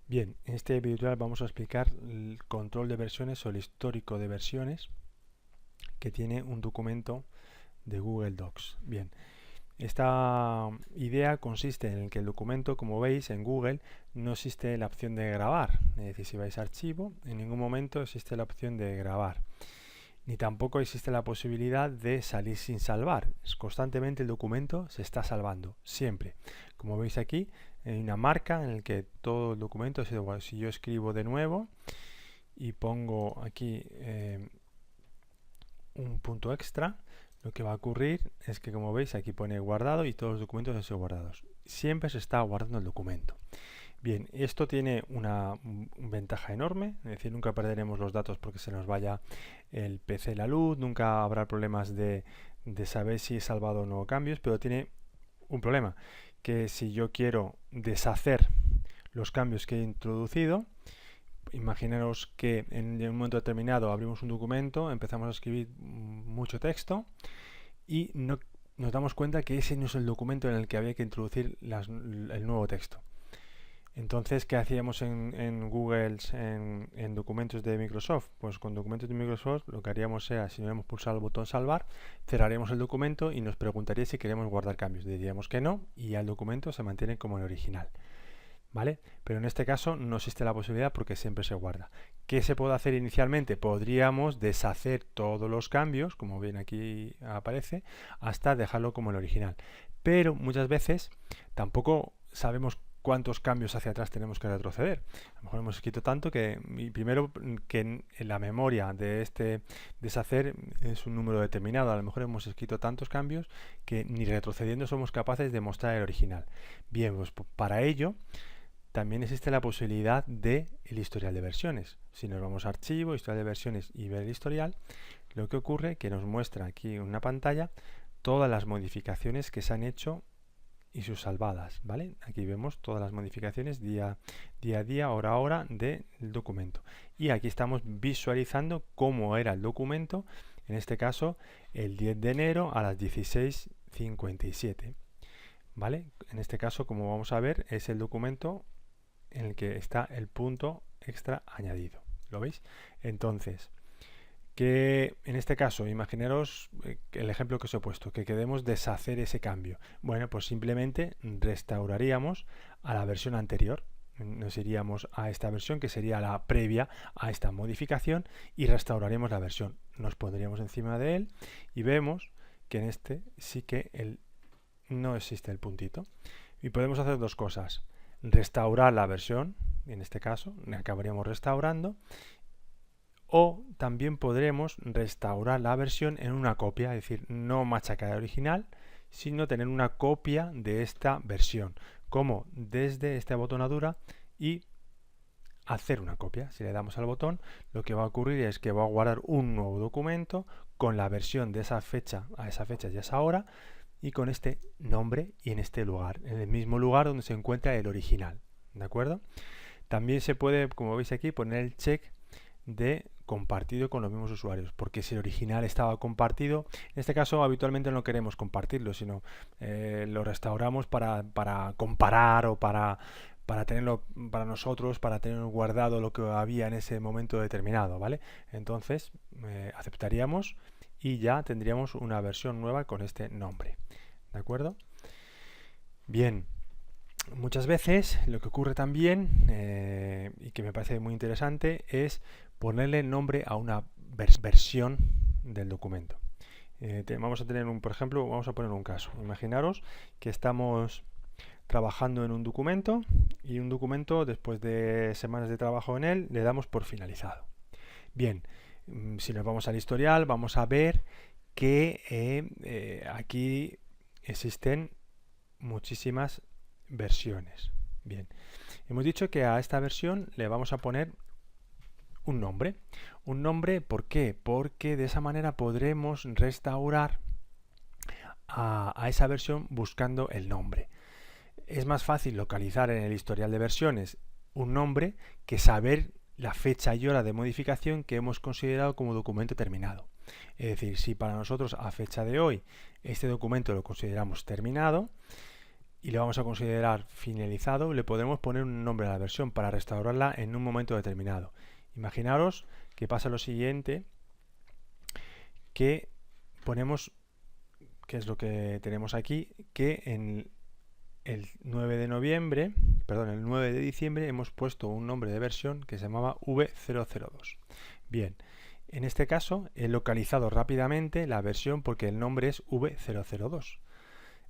Bien, en este video tutorial vamos a explicar el control de versiones o el histórico de versiones que tiene un documento de Google Docs. Bien, esta idea consiste en que el documento, como veis en Google, no existe la opción de grabar. Es decir, si vais a archivo, en ningún momento existe la opción de grabar. Ni tampoco existe la posibilidad de salir sin salvar. Constantemente el documento se está salvando, siempre. Como veis aquí, hay una marca en la que todo el documento es igual. Si yo escribo de nuevo y pongo aquí un punto extra, lo que va a ocurrir es que, como veis, aquí pone guardado y todos los documentos han sido guardados. Siempre se está guardando el documento. Bien, esto tiene una ventaja enorme, es decir, nunca perderemos los datos porque se nos vaya el PC la luz, nunca habrá problemas de saber si he salvado o no cambios, pero tiene un problema, que si yo quiero deshacer los cambios que he introducido, imaginaros que en un momento determinado abrimos un documento, empezamos a escribir mucho texto y nos damos cuenta que ese no es el documento en el que había que introducir el nuevo texto. Entonces, ¿qué hacíamos en Google, en documentos de Microsoft? Pues con documentos de Microsoft lo que haríamos era, si no hemos pulsado el botón salvar, cerraríamos el documento y nos preguntaría si queremos guardar cambios. Diríamos que no y ya el documento se mantiene como el original. ¿Vale? Pero en este caso no existe la posibilidad porque siempre se guarda. ¿Qué se puede hacer inicialmente? Podríamos deshacer todos los cambios, como bien aquí aparece, hasta dejarlo como el original. Pero muchas veces tampoco sabemos cuántos cambios hacia atrás tenemos que retroceder. A lo mejor hemos escrito tanto que primero que en la memoria de este deshacer es un número determinado. A lo mejor hemos escrito tantos cambios que ni retrocediendo somos capaces de mostrar el original. Bien, pues para ello también existe la posibilidad de el historial de versiones. Si nos vamos a archivo, historial de versiones y ver el historial, lo que ocurre es que nos muestra aquí en una pantalla todas las modificaciones que se han hecho y sus salvadas, ¿vale? Aquí vemos todas las modificaciones día a día, hora a hora del documento. Y aquí estamos visualizando cómo era el documento, en este caso el 10 de enero a las 16:57, ¿vale? En este caso, como vamos a ver, es el documento en el que está el punto extra añadido. ¿Lo veis? Entonces, que en este caso, imaginaros el ejemplo que os he puesto, que queremos deshacer ese cambio. Bueno, pues simplemente restauraríamos a la versión anterior. Nos iríamos a esta versión, que sería la previa a esta modificación, y restauraríamos la versión. Nos pondríamos encima de él y vemos que en este sí que no existe el puntito. Y podemos hacer dos cosas. Restaurar la versión, en este caso, acabaríamos restaurando, o también podremos restaurar la versión en una copia, es decir, no machacar el original, sino tener una copia de esta versión, como desde esta botonadura y hacer una copia. Si le damos al botón, lo que va a ocurrir es que va a guardar un nuevo documento con la versión de esa fecha a esa fecha y a esa hora, y con este nombre y en este lugar, en el mismo lugar donde se encuentra el original. ¿De acuerdo? También se puede, como veis aquí, poner el check de compartido con los mismos usuarios, porque si el original estaba compartido, en este caso habitualmente no queremos compartirlo, sino lo restauramos para comparar o para tenerlo para nosotros, para tener guardado lo que había en ese momento determinado, ¿vale? Entonces aceptaríamos y ya tendríamos una versión nueva con este nombre. ¿De acuerdo? Bien, muchas veces lo que ocurre también, y que me parece muy interesante, es ponerle nombre a una versión del documento. Vamos a tener por ejemplo, vamos a poner un caso. Imaginaros que estamos trabajando en un documento y un documento, después de semanas de trabajo en él, le damos por finalizado. Bien, si nos vamos al historial, vamos a ver que aquí existen muchísimas versiones. Bien, hemos dicho que a esta versión le vamos a poner un nombre. Un nombre, ¿por qué? Porque de esa manera podremos restaurar a esa versión buscando el nombre. Es más fácil localizar en el historial de versiones un nombre que saber la fecha y hora de modificación que hemos considerado como documento terminado. Es decir, si para nosotros a fecha de hoy este documento lo consideramos terminado y le vamos a considerar finalizado, le podemos poner un nombre a la versión para restaurarla en un momento determinado. Imaginaros que pasa lo siguiente, que ponemos, que es lo que tenemos aquí, que en el 9 de noviembre, perdón, el 9 de diciembre hemos puesto un nombre de versión que se llamaba V002. Bien, en este caso he localizado rápidamente la versión porque el nombre es V002.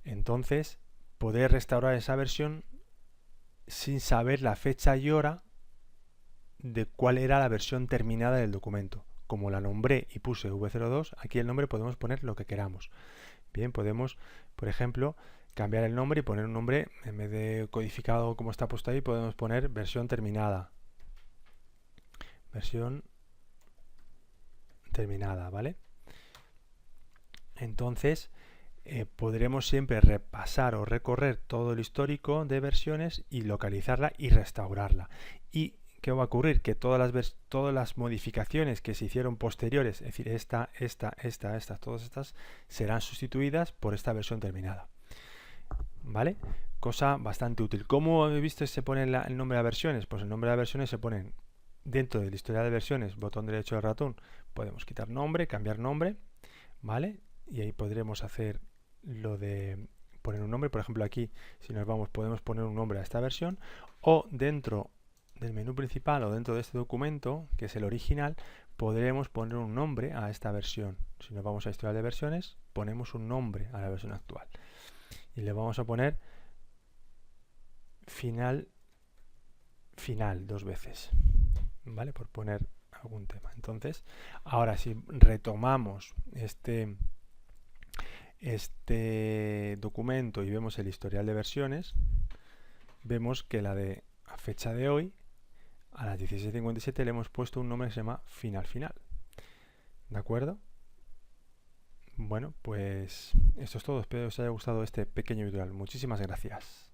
Entonces, poder restaurar esa versión sin saber la fecha y hora de cuál era la versión terminada del documento. Como la nombré y puse V02, aquí el nombre podemos poner lo que queramos. Bien, podemos, por ejemplo, cambiar el nombre y poner un nombre, en vez de codificado como está puesto ahí, podemos poner versión terminada. Versión terminada, ¿vale? Entonces, podremos siempre repasar o recorrer todo el histórico de versiones y localizarla y restaurarla. ¿Y qué va a ocurrir? Que todas las modificaciones que se hicieron posteriores, es decir, todas estas, serán sustituidas por esta versión terminada. ¿Vale? Cosa bastante útil. ¿Cómo he visto se pone el nombre de versiones? Pues el nombre de versiones se ponen dentro del historial de versiones, botón derecho del ratón. Podemos quitar nombre, cambiar nombre, ¿vale? Y ahí podremos hacer lo de poner un nombre. Por ejemplo, aquí, si nos vamos, podemos poner un nombre a esta versión, o dentro del menú principal o dentro de este documento, que es el original, podremos poner un nombre a esta versión. Si nos vamos a historial de versiones, ponemos un nombre a la versión actual. Y le vamos a poner final dos veces, ¿vale? Por poner algún tema. Entonces, ahora si retomamos este documento y vemos el historial de versiones, vemos que la de a fecha de hoy, a las 16:57, le hemos puesto un nombre que se llama final. ¿De acuerdo? Bueno, pues esto es todo. Espero que os haya gustado este pequeño tutorial. Muchísimas gracias.